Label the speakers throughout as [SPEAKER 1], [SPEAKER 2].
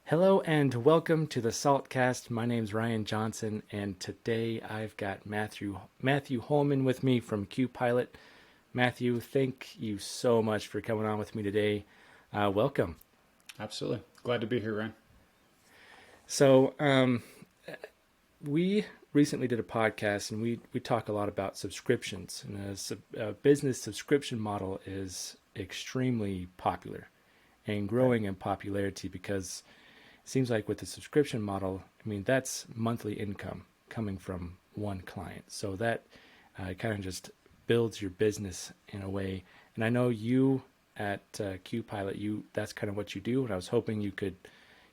[SPEAKER 1] Hello and welcome to the Saltcast. My name's Ryan Johnson, and today I've got Matthew Holman with me from Qpilot. Matthew, thank you so much for coming on with me today. Welcome.
[SPEAKER 2] Absolutely. Glad to be here, Ryan.
[SPEAKER 1] So we recently did a podcast, and we talk a lot about subscriptions. And a business subscription model is extremely popular and
[SPEAKER 2] Right.
[SPEAKER 1] growing in popularity because seems like with the subscription model, I mean, that's monthly income coming from one client. So that kind of just builds your business in a way. And I know you at Qpilot, that's kind of what you do. And I was hoping you could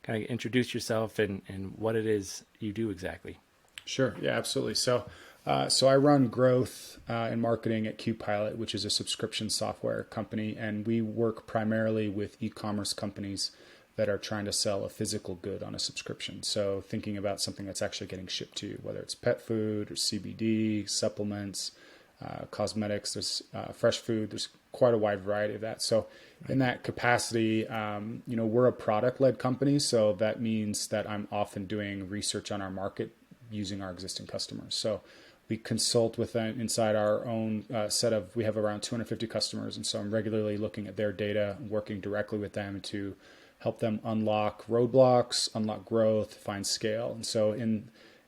[SPEAKER 1] kind of introduce yourself and what it is you do exactly.
[SPEAKER 2] Sure. Yeah, absolutely. So I run growth and marketing at Qpilot, which is a subscription software company, and we work primarily with e-commerce companies that are trying to sell a physical good on a subscription. So thinking about something that's actually getting shipped to you, whether it's pet food or CBD, supplements, cosmetics, there's fresh food. There's quite a wide variety of that. So in
[SPEAKER 1] Right.
[SPEAKER 2] that capacity, we're a product-led company, so that means that I'm often doing research on our market using our existing customers. So we consult with them inside our own we have around 250 customers. And so I'm regularly looking at their data, working directly with them to help them unlock roadblocks, unlock growth, find scale. And so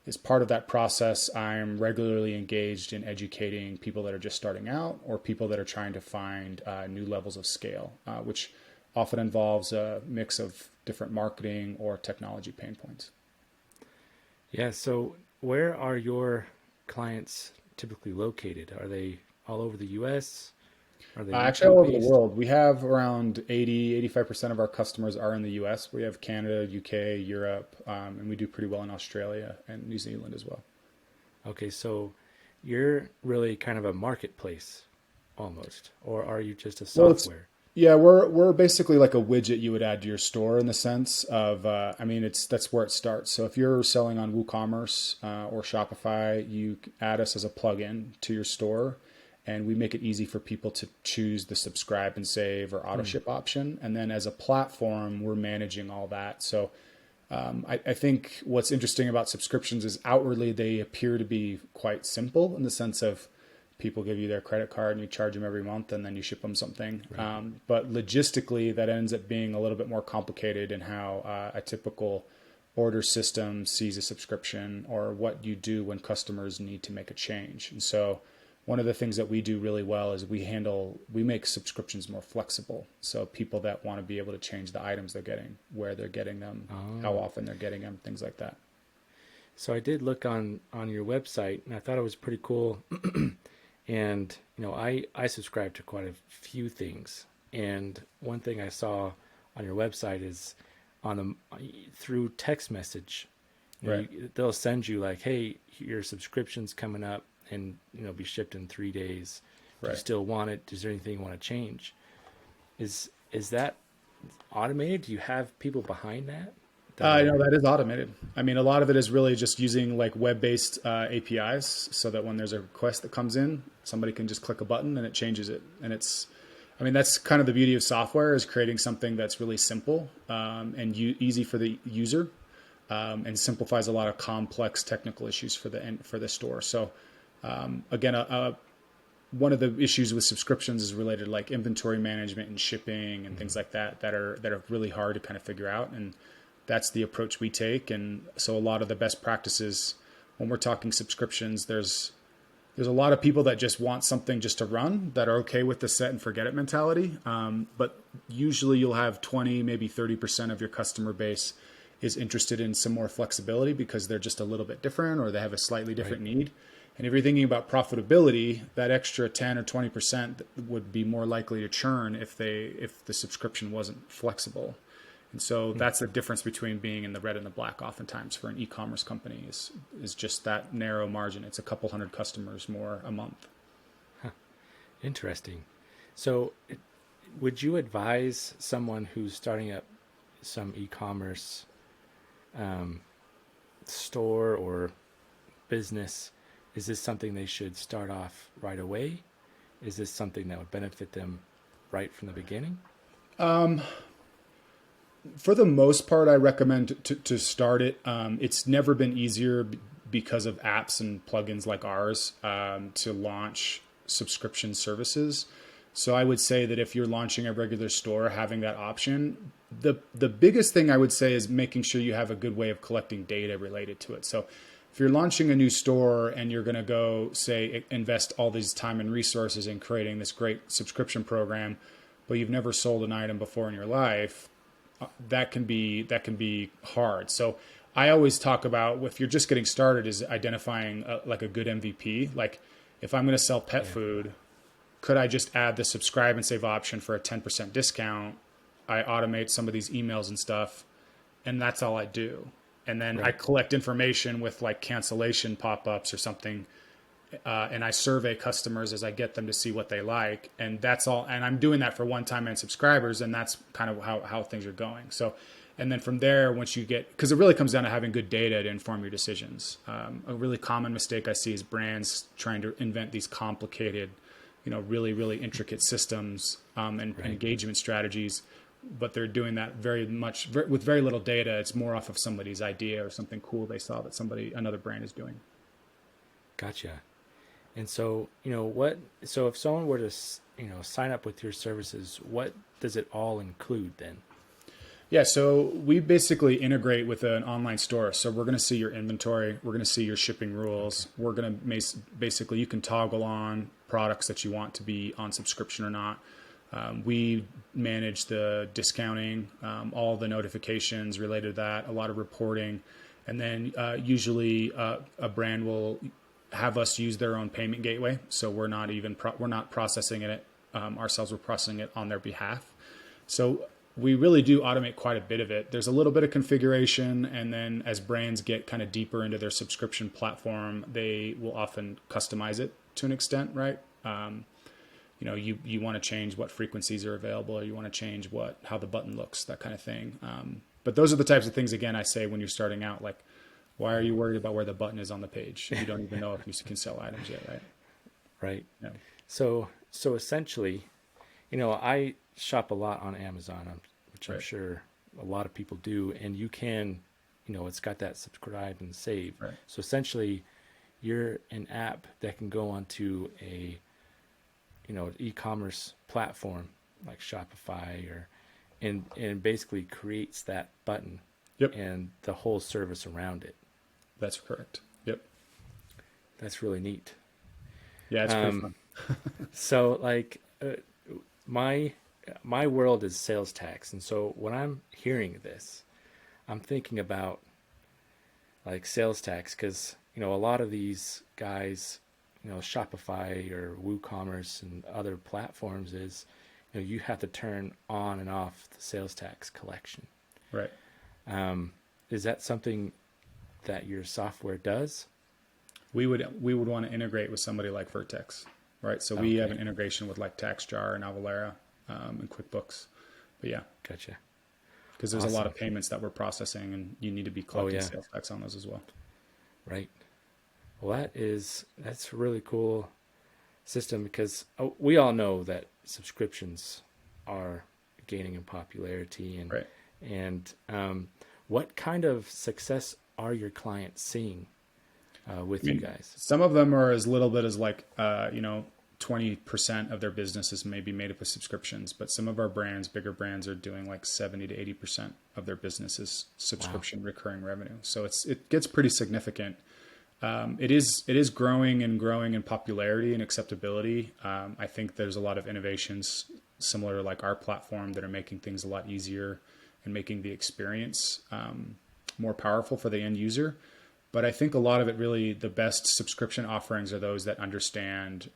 [SPEAKER 2] as part of that process, I'm regularly engaged in educating people that are just starting out or people that are trying to find new levels of scale, which often involves a mix of different marketing or technology pain points.
[SPEAKER 1] Yeah. So where are your clients typically located? Are they all over the U.S.? Are they
[SPEAKER 2] Actually,
[SPEAKER 1] UK
[SPEAKER 2] all over the
[SPEAKER 1] based?
[SPEAKER 2] world. We have around 85% of our customers are in the US. We have Canada, UK, Europe, and we do pretty well in Australia and New Zealand as well.
[SPEAKER 1] Okay, so you're really kind of a marketplace almost, or are you just a
[SPEAKER 2] Well, it's
[SPEAKER 1] software?
[SPEAKER 2] yeah, we're basically like a widget you would add to your store in the sense of it's that's where it starts. So if you're selling on WooCommerce or Shopify, you add us as a plugin to your store, and we make it easy for people to choose the subscribe and save or auto
[SPEAKER 1] Hmm.
[SPEAKER 2] ship option. And then as a platform, we're managing all that. So I think what's interesting about subscriptions is outwardly they appear to be quite simple in the sense of people give you their credit card and you charge them every month and then you ship them something.
[SPEAKER 1] Right.
[SPEAKER 2] But logistically, that ends up being a little bit more complicated in how a typical order system sees a subscription or what you do when customers need to make a change. And so one of the things that we do really well is we make subscriptions more flexible. So people that want to be able to change the items they're getting, where they're getting them, how
[SPEAKER 1] Oh,
[SPEAKER 2] often they're getting them, things like that.
[SPEAKER 1] so I did look on your website, and I thought it was pretty cool. And I subscribe to quite a few things, and one thing I saw on your website is on through text message.
[SPEAKER 2] Right.
[SPEAKER 1] They'll send you like, hey, your subscription's coming up and be shipped in 3 days. Do you
[SPEAKER 2] Right.
[SPEAKER 1] still want it? Is there anything you want to change? Is that automated? Do you have people behind that
[SPEAKER 2] No,
[SPEAKER 1] are
[SPEAKER 2] that is automated. I mean, a lot of it is really just using like web-based APIs so that when there's a request that comes in, somebody can just click a button and it changes it. And that's kind of the beauty of software is creating something that's really simple and easy for the user and simplifies a lot of complex technical issues for the store. So again, one of the issues with subscriptions is related to like inventory management and shipping and things
[SPEAKER 1] Mhm.
[SPEAKER 2] like that are really hard to kind of figure out. And that's the approach we take. And so a lot of the best practices when we're talking subscriptions, there's a lot of people that just want something just to run that are okay with the set and forget it mentality. But usually you'll have 20, maybe 30% of your customer base is interested in some more flexibility because they're just a little bit different or they have a slightly
[SPEAKER 1] right?
[SPEAKER 2] different need. And if you're thinking about profitability, that extra 10 or 20% would be more likely to churn if the subscription wasn't flexible. And so
[SPEAKER 1] Hmm.
[SPEAKER 2] that's the difference between being in the red and the black oftentimes for an e-commerce company is just that narrow margin. It's a couple hundred customers more a month.
[SPEAKER 1] Interesting. So, would you advise someone who's starting up some e-commerce um, store or business? Is this something they should start off right away? Is this something that would benefit them right from the beginning?
[SPEAKER 2] For the most part, I recommend to start it. It's never been easier because of apps and plugins like ours to launch subscription services. So I would say that if you're launching a regular store, having that option, the biggest thing I would say is making sure you have a good way of collecting data related to it. So if you're launching a new store and you're going to go say invest all these time and resources in creating this great subscription program, but you've never sold an item before in your life, that can be hard. So I always talk about, if you're just getting started, is identifying like a good MVP. Like if I'm going to sell pet food, could I just add the subscribe and save option for a 10% discount? I automate some of these emails and stuff, and that's all I do. And then I
[SPEAKER 1] Right.
[SPEAKER 2] collect information with like cancellation pop-ups or something, and I survey customers as I get them to see what they like, and that's all. And I'm doing that for one-time and subscribers, and that's kind of how things are going. So, and then from there, once you get, because it really comes down to having good data to inform your decisions. A really common mistake I see is brands trying to invent these complicated, really really intricate systems and
[SPEAKER 1] Right.
[SPEAKER 2] engagement strategies, but they're doing that with very little data. It's more off of somebody's idea or something cool they saw that another brand is doing.
[SPEAKER 1] Gotcha. And so, so if someone were to, sign up with your services, what does it all include then?
[SPEAKER 2] Yeah, so we basically integrate with an online store. So we're going to see your inventory, we're going to see your shipping rules. We're going to basically, you can toggle on products that you want to be on subscription or not. We manage the discounting, all the notifications related to that, a lot of reporting, and then usually a brand will have us use their own payment gateway. So we're not processing it ourselves. We're processing it on their behalf. So we really do automate quite a bit of it. There's a little bit of configuration, and then as brands get kind of deeper into their subscription platform, they will often customize it to an extent, right? You want to change what frequencies are available, or you want to change how the button looks, that kind of thing. But those are the types of things, again, I say when you're starting out, like, why are you worried about where the button is on the page? You don't even know if you can sell items yet, right?
[SPEAKER 1] Right.
[SPEAKER 2] Yeah.
[SPEAKER 1] So essentially, I shop a lot on Amazon, which I'm
[SPEAKER 2] Right.
[SPEAKER 1] sure a lot of people do, and you can, it's got that subscribe and save.
[SPEAKER 2] Right.
[SPEAKER 1] So essentially, you're an app that can go onto an e-commerce platform like Shopify and basically creates that button
[SPEAKER 2] Yep.
[SPEAKER 1] and the whole service around it.
[SPEAKER 2] That's correct. Yep.
[SPEAKER 1] That's really neat.
[SPEAKER 2] Yeah, it's pretty fun.
[SPEAKER 1] So like my world is sales tax, and so when I'm hearing this, I'm thinking about like sales tax because a lot of these guys, Shopify or WooCommerce and other platforms is you have to turn on and off the sales tax collection.
[SPEAKER 2] Right.
[SPEAKER 1] Is that something that your software does?
[SPEAKER 2] We would want to integrate with somebody like Vertex, right? So we have an integration with like TaxJar and Avalara and QuickBooks. But yeah,
[SPEAKER 1] Gotcha.
[SPEAKER 2] because there's a lot of payments that we're processing, and you need to be collecting sales tax on those as well.
[SPEAKER 1] Right. Well, that's a really cool system because we all know that subscriptions are gaining in popularity,
[SPEAKER 2] Right.
[SPEAKER 1] and what kind of success are your clients seeing with you guys?
[SPEAKER 2] Some of them are as little bit as like 20% of their business is maybe made up of subscriptions, but some of our bigger brands are doing like 70 to 80% of their business is subscription recurring revenue. So it gets pretty significant. It is growing in popularity and acceptability. I think there's a lot of innovations similar to like our platform that are making things a lot easier and making the experience more powerful for the end user. But I think a lot of it really, the best subscription offerings are those that understand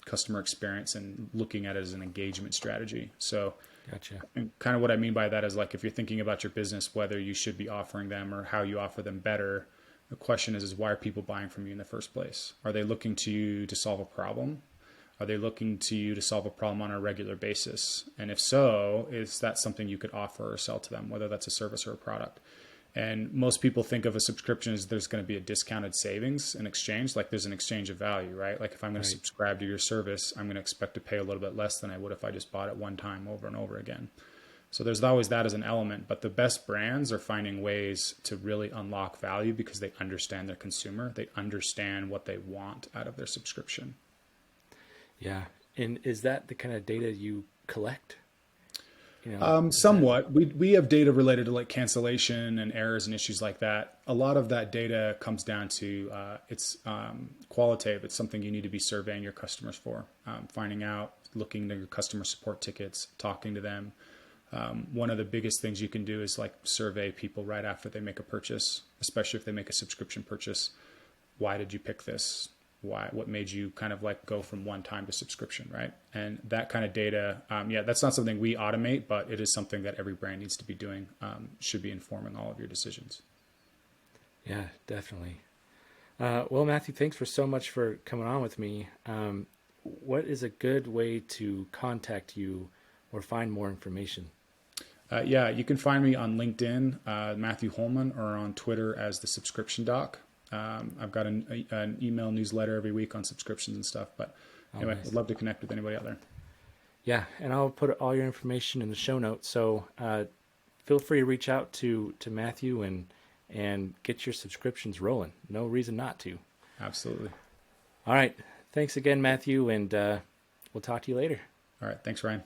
[SPEAKER 2] customer experience and looking at it as an engagement strategy. So
[SPEAKER 1] Gotcha.
[SPEAKER 2] and kind of what I mean by that is like if you're thinking about your business, whether you should be offering them or how you offer them better, the question is why are people buying from you in the first place? Are they looking to you to solve a problem? Are they looking to you to solve a problem on a regular basis? And if so, is that something you could offer or sell to them, whether that's a service or a product? And most people think of a subscription as there's going to be a discounted savings in exchange, like there's an exchange of value, right? Like if I'm going to subscribe to your service, I'm going to expect to pay a little bit less than I would if I just bought it one time over and over again. So there's always that as an element, but the best brands are finding ways to really unlock value because they understand their consumer. They understand what they want out of their subscription.
[SPEAKER 1] Yeah. And is that the kind of data you collect?
[SPEAKER 2] Somewhat. We have data related to like cancellation and errors and issues like that. A lot of that data comes down to it's qualitative. It's something you need to be surveying your customers for, finding out, looking at your customer support tickets, talking to them. One of the biggest things you can do is like survey people right after they make a purchase, especially if they make a subscription purchase. Why did you pick this? What made you kind of like go from one time to subscription, right? And that kind of data, that's not something we automate, but it is something that every brand needs to be doing, should be informing all of your decisions.
[SPEAKER 1] Yeah, definitely. Well, Matthew, thanks for so much for coming on with me. What is a good way to contact you or find more information?
[SPEAKER 2] You can find me on LinkedIn, Matthew Holman, or on Twitter as the Subscription Doc. I've got an email newsletter every week on subscriptions and stuff, but anyway,
[SPEAKER 1] nice.
[SPEAKER 2] I'd love to connect with anybody out there.
[SPEAKER 1] Yeah, and I'll put all your information in the show notes. So feel free to reach out to Matthew and get your subscriptions rolling. No reason not to.
[SPEAKER 2] Absolutely.
[SPEAKER 1] All right. Thanks again, Matthew, and we'll talk to you later.
[SPEAKER 2] All right. Thanks, Ryan.